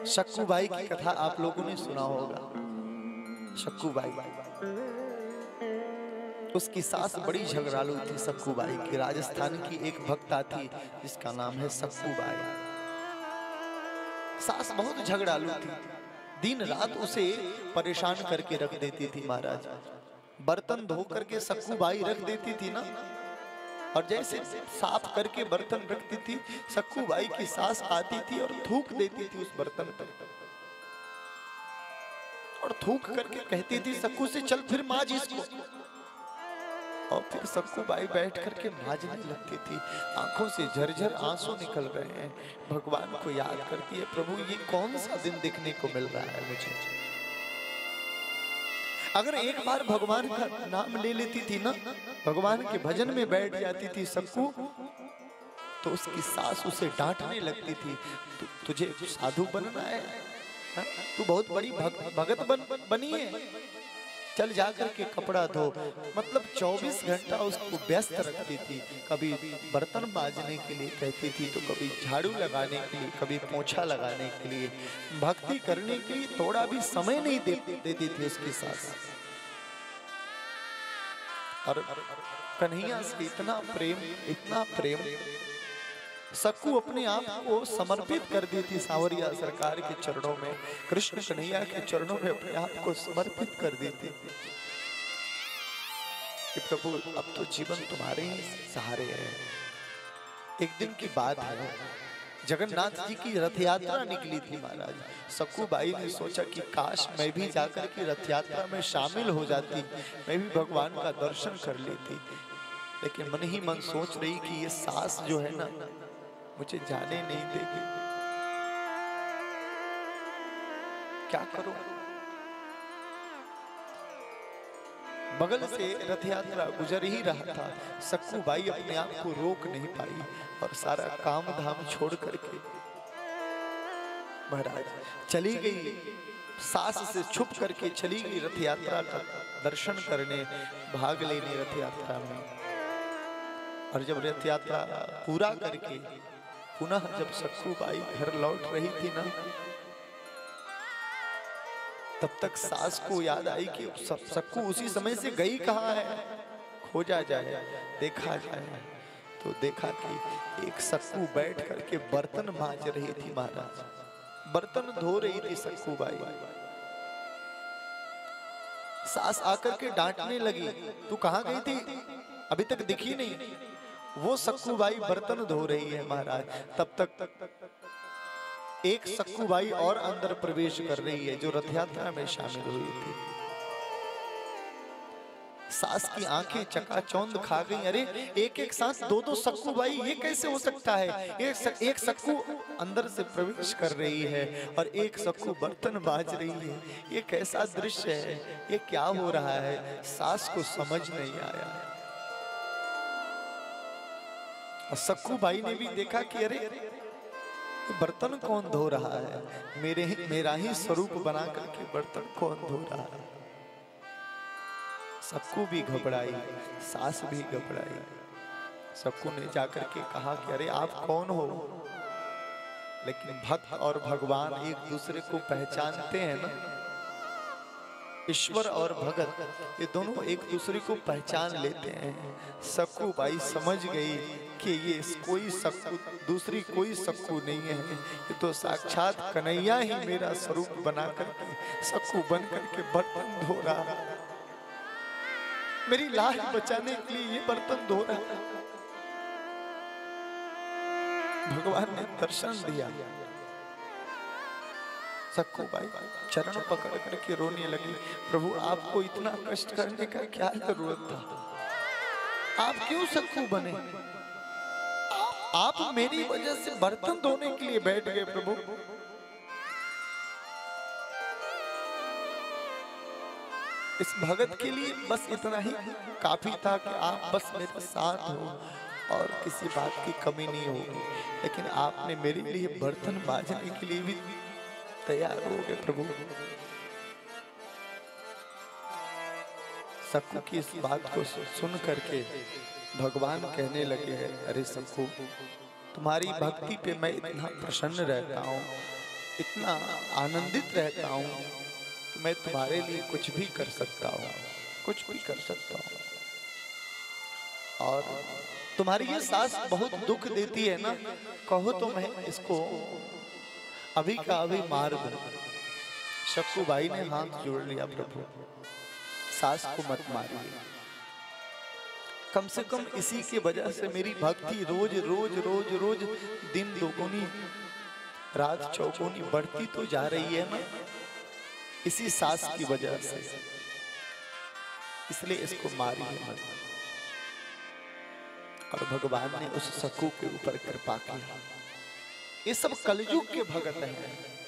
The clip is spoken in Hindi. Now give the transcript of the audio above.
सक्कू बाई की कथा आप लोगों ने सुना होगा। सक्कू बाई, उसकी सास बड़ी झगड़ालू थी। सक्कू बाई की राजस्थान की एक भक्ता थी जिसका नाम है सक्कू बाई। सास बहुत झगड़ालू थी, दिन रात उसे परेशान करके रख देती थी। महाराज बर्तन धो करके सक्कू बाई रख देती थी ना, और जैसे साफ करके बर्तन रखती थी, सक्कू बाई की सास आती थी और थूक देती थी उस बर्तन पर, और थूक करके कहती थी सक्कू से, चल फिर मांज इसको। और फिर सक्कू बाई बैठ करके मांजने लगती थी। आंखों से झरझर आंसू निकल रहे हैं, भगवान को याद करती है, प्रभु ये कौन सा दिन देखने को मिल रहा है मुझे। अगर एक बार भगवान का नाम ले लेती थी ना, भगवान के भजन में बैठ जाती थी सक्कू, तो उसकी सास उसे डांटने लगती थी, तुझे साधु बनना है, तू बहुत बड़ी भगत बनी है, चल जाकर के कपड़ा धो। मतलब 24 घंटा उसको व्यस्त रखती थी। कभी बर्तन मांजने के लिए कहती थी, तो कभी झाड़ू लगाने के लिए, कभी पोछा लगाने के लिए, भक्ति करने के लिए थोड़ा भी समय नहीं देती थी उसकी सास। और कन्हैया से इतना प्रेम, इतना प्रेम, सक्कू अपने आप को समर्पित कर दी थी सांवरिया सरकार के चरणों में, कृष्ण कन्हैया के चरणों में अपने आप को समर्पित कर दी थी कि प्रभु अब तो जीवन तुम्हारे ही सहारे है। एक दिन की बात है, जगन्नाथ जी की रथ यात्रा निकली थी। महाराज सक्कू बाई ने सोचा कि काश मैं भी जाकर के रथ यात्रा में शामिल हो जाती, मैं भी भगवान का दर्शन कर लेती। लेकिन मन ही मन सोच रही कि ये सास जो है ना, मुझे जाने नहीं देगी, क्या करूं। बगल से रथ यात्रा गुजर ही रहा था, सक्कू बाई अपने आप को रोक नहीं पाई और सारा काम धाम छोड़ करके महाराज चली गई, सास से छुप करके चली गई रथ यात्रा का दर्शन करने, भाग लेने रथ यात्रा में। और जब रथ यात्रा पूरा करके पुनः जब सक्कू बाई घर लौट रही थी ना, तब तक सास को याद आई कि सक्कू उसी समय से गई कहाँ है, खोजा जाए, देखा जाए। तो देखा कि एक सक्कू बैठ करके बर्तन मांज रही थी। महाराज बर्तन धो रही थी सक्कू बाई। सास आकर के डांटने लगी, तू कहाँ गई थी, अभी तक दिखी नहीं। वो सक्कू बाई बर्तन धो रही है। महाराज तब तक एक सक्कू बाई और अंदर प्रवेश कर रही है जो रथ यात्रा में शामिल हुई थी। सास की आंखें चकाचौंध खा गई, अरे एक एक साथ दो सक्कू बाई, ये कैसे हो सकता है। एक सक्कू अंदर से प्रवेश कर रही है और एक सक्कू बर्तन बाज रही है, ये कैसा दृश्य है, ये क्या हो रहा है। सास को समझ नहीं आया। सक्कू बाई ने भी देखा कि अरे बर्तन कौन धो रहा है, मेरा ही स्वरूप बना करके बर्तन कौन धो रहा है। सक्कू भी घबराई, सास भी घबराई। सक्कू ने जाकर के कहा कि अरे आप कौन हो। लेकिन भक्त और भगवान एक दूसरे को पहचानते हैं ना, ईश्वर और भगत ये दोनों एक दूसरे को पहचान लेते हैं। सक्कू बाई समझ गई कि ये कोई सक्कू, दूसरी कोई सक्कू नहीं है, ये तो साक्षात कन्हैया ही मेरा स्वरूप बना करके सक्कू बन करके बर्तन धो रहा है, मेरी लाश बचाने के लिए ये बर्तन धो रहा है। भगवान ने दर्शन दिया। सक्कू बाई चरण पकड़ करके रोने लगी, प्रभु आपको इतना कष्ट करने का क्या जरूरत था, आप क्यों सक्कू बने, आप मेरी वजह से बर्तन धोने के लिए बैठ गए। प्रभु इस भगत के लिए बस इतना ही काफी था कि आप बस मेरे साथ हो और किसी बात की कमी नहीं होगी, लेकिन आपने मेरे लिए बर्तन मांजने के लिए भी तैयार हो गए। प्रभु सक्कू की इस बात को सुन करके भगवान कहने लगे हैं, अरे सक्कू तुम्हारी भक्ति पे मैं इतना प्रसन्न रहता हूँ, इतना आनंदित रहता हूँ कि मैं तुम्हारे लिए कुछ भी कर सकता हूँ, कुछ भी कर सकता हूँ। और तुम्हारी ये सास बहुत दुख देती है ना, कहो तो मैं इसको अभी का अभी मार दूं। शक्कू भाई ने हाथ जोड़ लिया, प्रभु सास को मत मारिए, कम से कम इसी की वजह से मेरी भक्ति रोज रोज रोज रोज दिन दोगुनी रात चौगुनी बढ़ती तो जा रही है ना, इसी सास की वजह से, इसलिए इसको मारिए मत। और भगवान ने उस शक्कू के ऊपर कृपा की। ये सब कलयुग के भगत हैं।